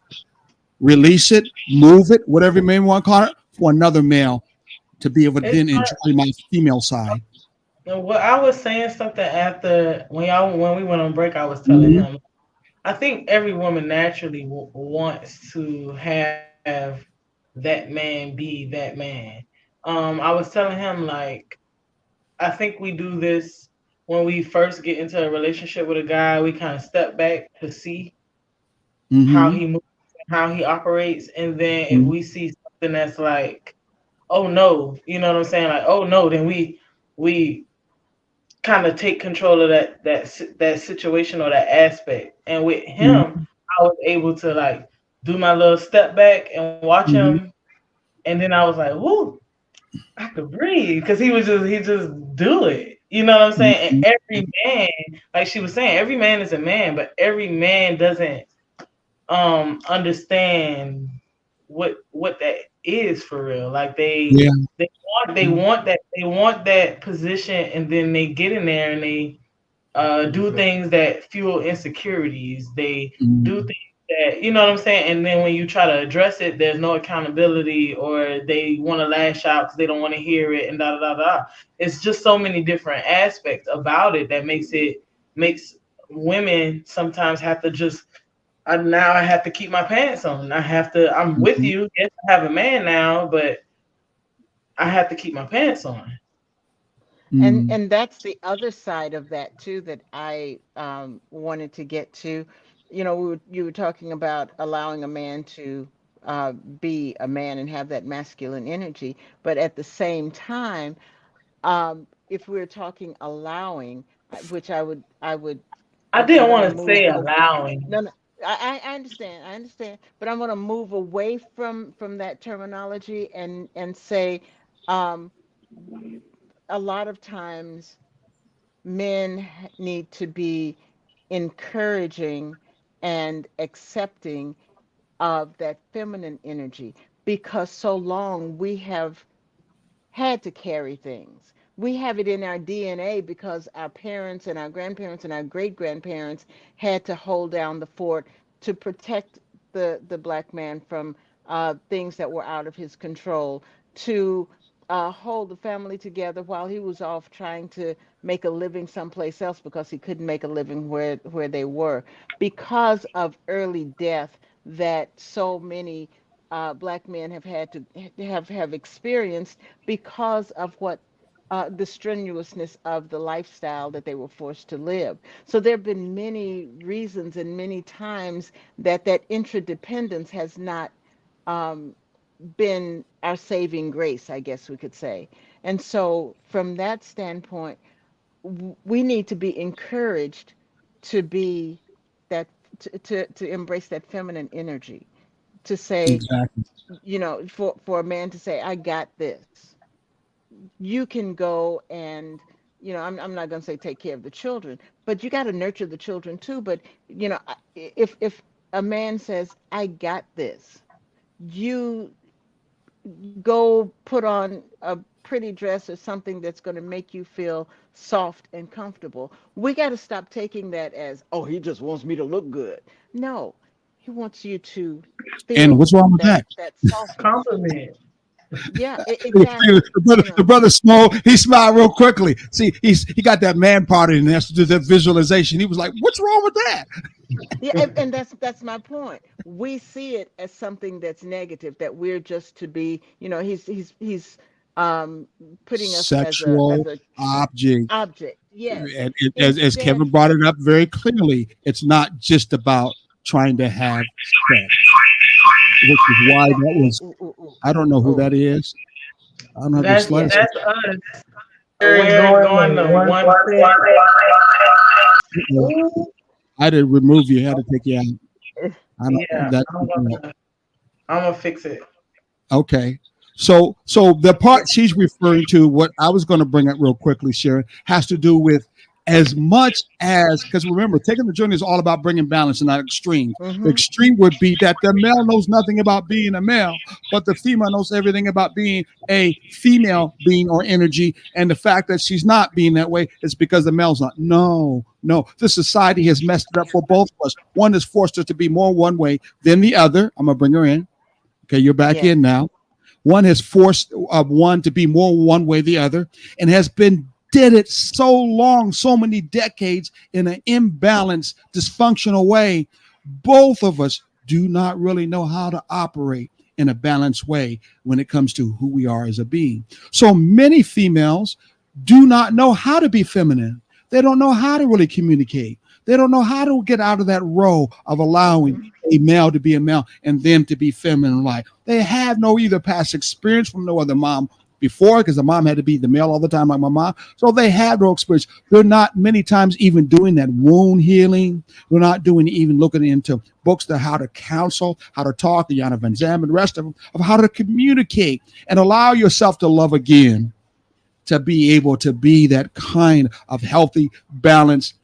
release it, move it, whatever you may want to call it, for another male to be able to It's then enjoy my female side. well, I was saying something after when we went on break. I was telling Mhm. him. I think every woman naturally wants to have that man be that man. I was telling him like I think we do this when we first get into a relationship with a guy. We kind of step back to see how Mhm. he moves, how he operates, and then if Mhm. we see something that's like, oh no, you know what I'm saying? Like, oh no, then we kind of take control of that situation or that aspect. And with him, Mhm. I was able to like do my little step back and watch him, Mhm. and then I was like, "Whoo, I could breathe," because he just do it. You know what I'm saying? Mhm. And every man, like she was saying, every man is a man, but every man doesn't understand what that is for real. Like Yeah. they want that position, and then they get in there and they do things that fuel insecurities. They do Mhm. things that you know what I'm saying. And then when you try to address it, there's no accountability, or they want to lash out because they don't want to hear it, and da da da da. It's just so many different aspects about it that makes women sometimes have to just. Now I have to keep my pants on. I have to. I'm with Mhm. you. Yes, I have a man now, but I have to keep my pants on. Mhm. And that's the other side of that too that I wanted to get to. You were talking about allowing a man to be a man and have that masculine energy, but at the same time, if we're talking allowing, which I would I I'm didn't going to want to move. say allowing. No, no, I understand. I understand, but I'm going to move away from that terminology and say, um, a lot of times men need to be encouraging and accepting of that feminine energy, because so long we have had to carry things. We have it in our DNA because our parents and our grandparents and our great grandparents had to hold down the fort to protect the black man from things that were out of his control, to hold the family together while he was off trying to make a living someplace else because he couldn't make a living where they were, because of early death that so many black men have had to have experienced because of what the strenuousness of the lifestyle that they were forced to live. So there have been many reasons and many times that that intradependence has not um, been our saving grace, I guess we could say. And so from that standpoint, we need to be encouraged to be that to embrace that feminine energy, to say, Exactly. for a man to say, I got this. You can go and, I'm not going to say take care of the children, but you got to nurture the children too. But, if a man says, I got this, you go put on a pretty dress or something that's going to make you feel soft and comfortable. We got to stop taking that as, oh, he just wants me to look good. No, he wants you to And feel what's wrong with that that? that softness. Compliment. Yeah, The exactly. brother, the brother Small, he smiled real quickly. See, he got that man part in there to do that visualization. He was like, "What's wrong with that?" Yeah, and that's my point. We see it as something that's negative, that we're just to be, he's um putting us as a Sexual object. object. Yes. And as Instead, Kevin brought it up very clearly, it's not just about trying to have sex, which is why that ooh, was. ooh, ooh, ooh, I don't know who ooh. that is. I don't have the Yeah, slightest. That's us. We're going to 1%. Ooh, I did remove you. I had to take you out. I don't. yeah, That. I'm gonna fix it. Okay. So the part she's referring to, what I was going to bring up real quickly, Sharon, has to do with as much as, because remember, taking the journey is all about bringing balance and not extreme. The mm-hmm. extreme would be that the male knows nothing about being a male, but the female knows everything about being a female being or energy. And the fact that she's not being that way is because the male's not. No, no. This society has messed it up for both of us. One has forced us to be more one way than the other. I'm going to bring her in. Okay, you're back Yes. in now. One has forced one to be more one way the other, and has been did it so long, so many decades in an imbalanced, dysfunctional way. Both of us do not really know how to operate in a balanced way when it comes to who we are as a being. So many females do not know how to be feminine. They don't know how to really communicate. They don't know how to get out of that role of allowing a male to be a male and them to be feminine like. They have no either past experience from no other mom before, because the mom had to be the male all the time like my mom. So they have no experience. They're not many times even doing that wound healing. They're not doing even looking into books to how to counsel, how to talk, the Yana Van Zam and the rest of them, of how to communicate and allow yourself to love again, to be able to be that kind of healthy, balanced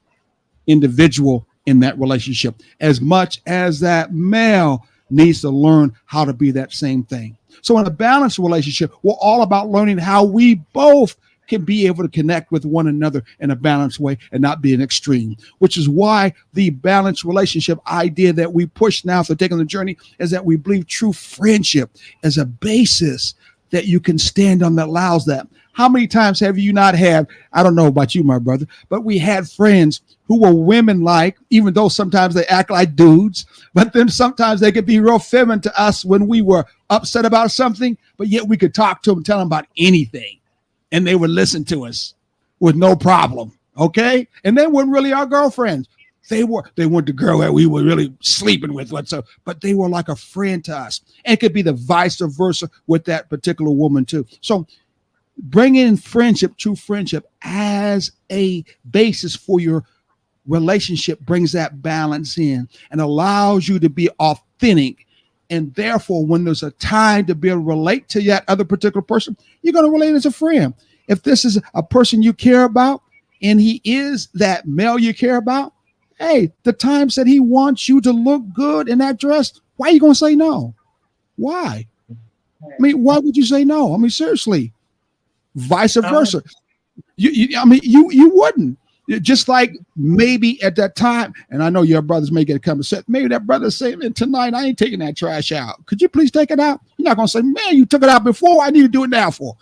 individual in that relationship, as much as that male needs to learn how to be that same thing. So in a balanced relationship, we're all about learning how we both can be able to connect with one another in a balanced way and not be an extreme, which is why the balanced relationship idea that we push now for taking the journey is that we believe true friendship as a basis that you can stand on that allows that. How many times have you not had, I don't know about you, my brother, but we had friends who were women like, even though sometimes they act like dudes, but then sometimes they could be real feminine to us when we were upset about something, but yet we could talk to them, tell them about anything, and they would listen to us with no problem. Okay. And they weren't really our girlfriends. They weren't the girl that we were really sleeping with, whatsoever, but they were like a friend to us. And it could be the vice versa with that particular woman too. So bring in friendship, true friendship, as a basis for your relationship brings that balance in and allows you to be authentic. And therefore, when there's a time to be able to relate to that other particular person, you're going to relate as a friend. If this is a person you care about and he is that male you care about, hey, the times that he wants you to look good in that dress, why are you going to say no? Why? I mean, why would you say no? I mean, seriously, vice versa. You wouldn't. Just like maybe at that time, and I know your brothers may get a come and say, maybe that brother say, man, tonight I ain't taking that trash out. Could you please take it out? You're not going to say, man, you took it out before. I need to do it now for.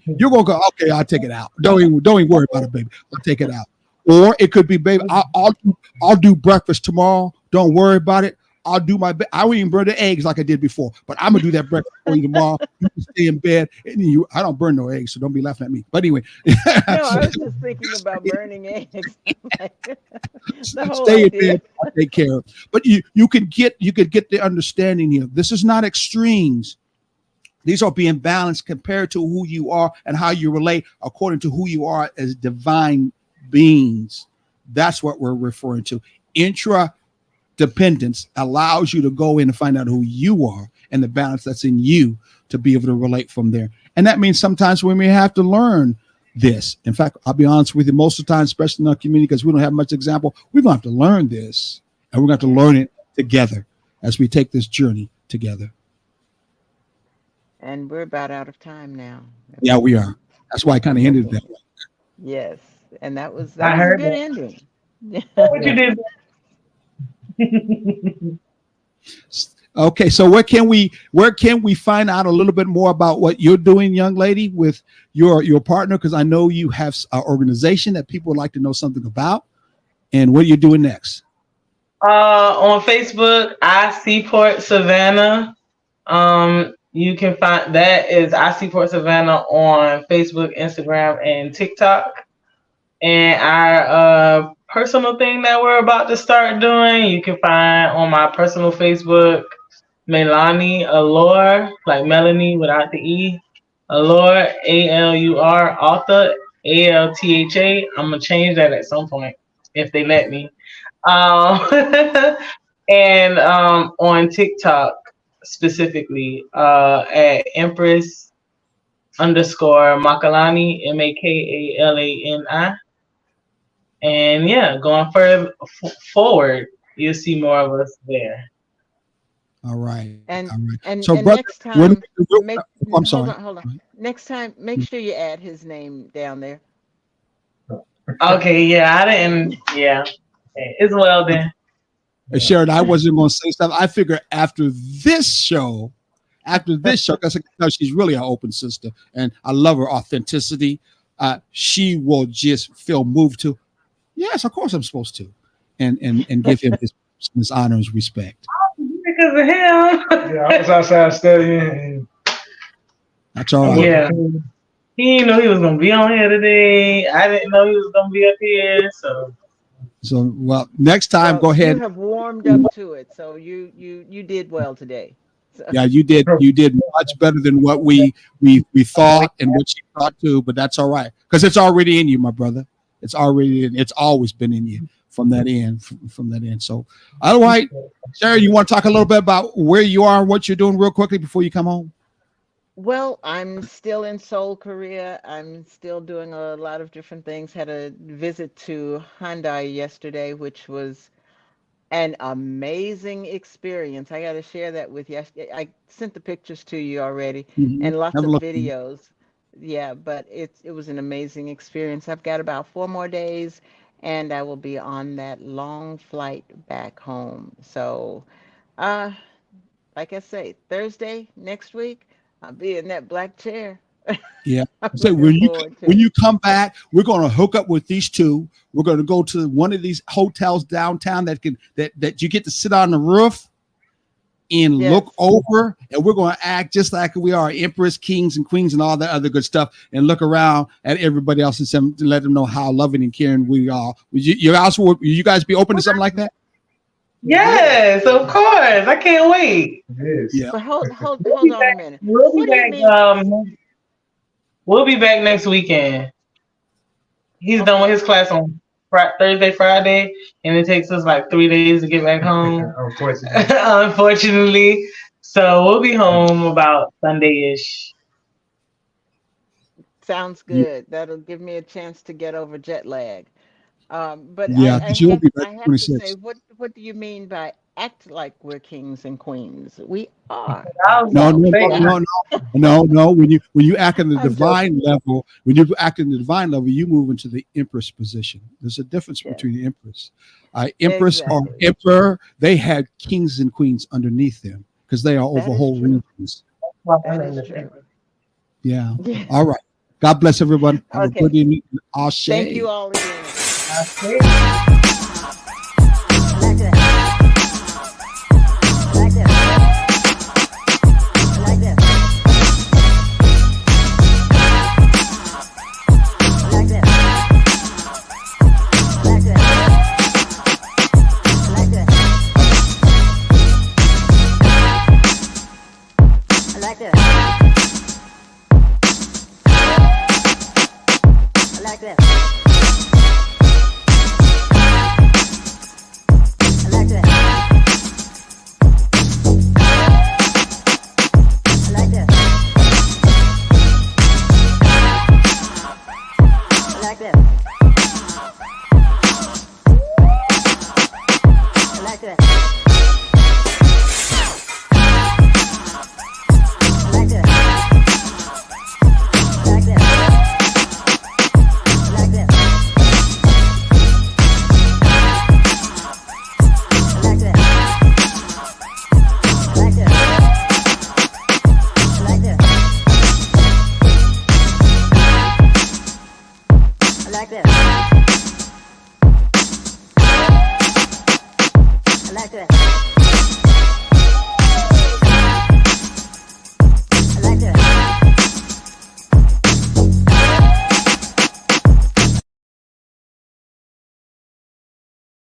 You're going to go, okay, I'll take it out. Don't even worry about it, baby. I'll take it out. Or it could be, baby, I'll do breakfast tomorrow. Don't worry about it. I'll do my best. I won't even burn the eggs like I did before, but I'm gonna do that breakfast for you tomorrow. You can stay in bed, and I don't burn no eggs, so don't be laughing at me. But anyway, No, I was just thinking about burning eggs. The whole stay in idea. bed. I'll take care of. But you could get the understanding here. This is not extremes. These are being balanced compared to who you are and how you relate according to who you are as divine beings. That's what we're referring to. Intradependence allows you to go in and find out who you are and the balance that's in you to be able to relate from there. And that means sometimes we may have to learn this. In fact, I'll be honest with you, most of the time, especially in our community, because we don't have much example, we're going to have to learn this, and we're going to have to learn it together as we take this journey together. And we're about out of time now. Yeah, we are. That's why I kind of ended that way. Yes, and that was I a heard good that. ending. What you did? Okay, so where can we find out a little bit more about what you're doing, young lady, with your partner? Because I know you have an organization that people would like to know something about. And what are you doing next? On Facebook, I Seaport Savannah. You can find that is I Seaport Savannah on Facebook, Instagram, and TikTok. And our personal thing that we're about to start doing, you can find on my personal Facebook, Melanie Allure, like Melanie without the E. Allure, ALUR, author, ALTHA. I'm going to change that at some point if they let me. And on TikTok specifically at Empress _ Makalani, MAKALANI. And yeah, going further forward, you'll see more of us there. All right. And all right. and So, and brother, next time, make I'm sorry. hold on. Next time, make sure you add his name down there. Okay, yeah, I didn't. Yeah, okay, it's well then. Sharon, I wasn't going to say stuff. I figure after this show, because she's really an open sister, and I love her authenticity. She will just feel moved to, yes, of course I'm supposed to, and give him his honor and his respect. Because of him. Yeah, I was outside studying. That's all right. Yeah. He didn't know he was gonna be on here today. I didn't know he was gonna be up here. So well, next time, Well, go ahead. You have warmed up to it, so you did well today. So. Yeah, you did much better than what we thought and what you thought too. But that's all right, because it's already in you, my brother. It's always been in you from that end. From that end. So, all right, Sherry, you want to talk a little bit about where you are and what you're doing real quickly before you come home? Well, I'm still in Seoul, Korea. I'm still doing a lot of different things. Had a visit to Hyundai yesterday, which was an amazing experience. I got to share that with you. I sent the pictures to you already and lots Have a of look. videos. Yeah, but it was an amazing experience. I've got about 4 more days and I will be on that long flight back home. So, like I say, Thursday next week, I'll be in that black chair. Yeah. I'm So looking forward to when it. you come back, we're going to hook up with these two. We're going to go to one of these hotels downtown that you get to sit on the roof and Yes. look over, and we're going to act just like we are empress, kings, and queens, and all that other good stuff, and look around at everybody else and let them know how loving and caring we are. Would you guys be open to something like that? Yes, of course. I can't wait. Yes. Yeah. But hold on a minute. We'll be What do you back. mean? We'll be back next weekend. He's done with his class on Thursday, Friday, and it takes us like 3 days to get back home. Unfortunately. Unfortunately. So we'll be home about Sunday-ish. Sounds Yeah, good. That'll give me a chance to get over jet lag. But yeah, because you'll be back I have to say, 26. what do you mean by act like we're kings and queens? We are. I was No, about to no, say, no, no, no, no. When you act in the I'm joking. divine level, when you act in the divine level, you move into the empress position. There's a difference Yes, between the empress, empress or exactly. emperor. They had kings and queens underneath them because they are over That is whole true. regions. That is true. Yeah. Yeah. All right. God bless everyone. Have a good Okay. evening. Ashe. Thank you all again. I like that.